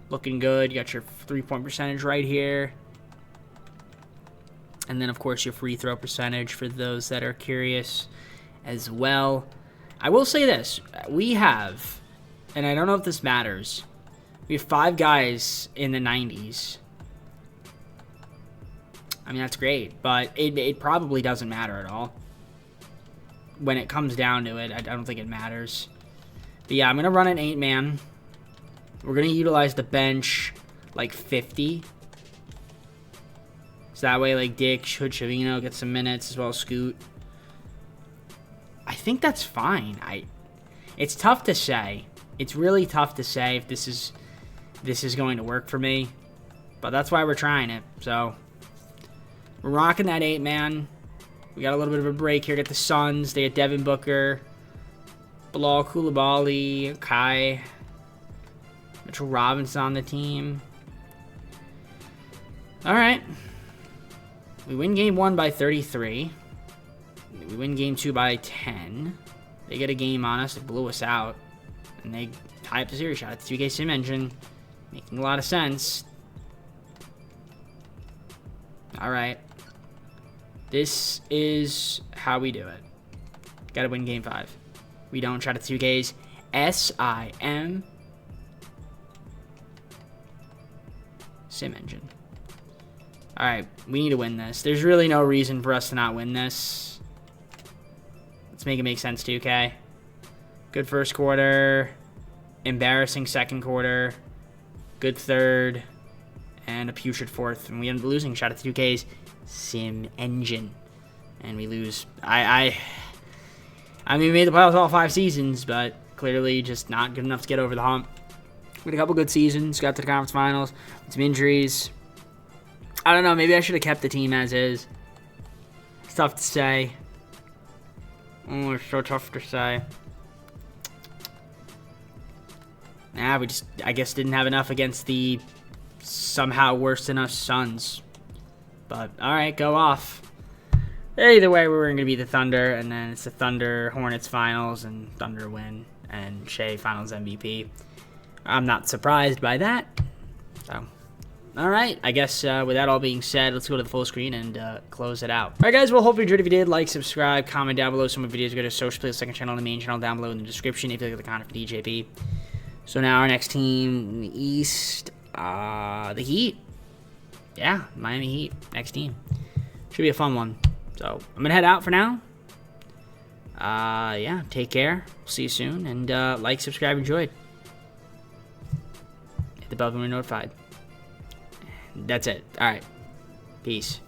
Looking good. You got your 3-point percentage right here. And then, of course, your free throw percentage for those that are curious as well. I will say this. We have, and I don't know if this matters, we have 5 guys in the 90s. I mean, that's great, but it probably doesn't matter at all. When it comes down to it, I don't think it matters. But yeah, I'm going to run an 8-man. We're going to utilize the bench like 50. So that way, like, Dick, Hood-Chavino gets some minutes as well as Scoot. I think that's fine. It's tough to say. It's really tough to say if this is going to work for me. But that's why we're trying it. So, we're rocking that 8-man. We got a little bit of a break here. Get the Suns. They get Devin Booker, Bilal Coulibaly, Kai, Mitchell Robinson on the team. All right. We win game 1 by 33. We win game 2 by 10. They get a game on us. They blew us out. And they tie up the series. Shot at the 2K Sim Engine. Making a lot of sense. All right. This is how we do it. Got to win game 5. We don't try to 2Ks. SIM Sim Engine. Alright, we need to win this. There's really no reason for us to not win this. Let's make it make sense, 2K. Good first quarter. Embarrassing second quarter. Good third. And a putrid fourth. And we end up losing. Shot at the 2K's Sim Engine. And we lose. I mean, we made the playoffs all 5 seasons, but clearly just not good enough to get over the hump. We had a couple good seasons. Got to the conference finals. With some injuries. I don't know. Maybe I should have kept the team as is. It's tough to say. Oh, it's so tough to say. Nah, we just, I guess, didn't have enough against the somehow worse than us Suns. But, alright, go off. Either way, we were going to be the Thunder, and then it's the Thunder Hornets finals, and Thunder win, and Shea finals MVP. I'm not surprised by that. So, alright, I guess with that all being said, let's go to the full screen and close it out. Alright guys, well, hope you enjoyed. If you did, like, subscribe, comment down below. Some of the videos go to social play, the second channel, and the main channel down below in the description if you look at the content for DJP. So now our next team in the East, the Heat. Yeah, Miami Heat, next team. Should be a fun one. So, I'm going to head out for now. Yeah, take care. See you soon. And like, subscribe, enjoyed. Hit the bell when you're notified. That's it. All right. Peace.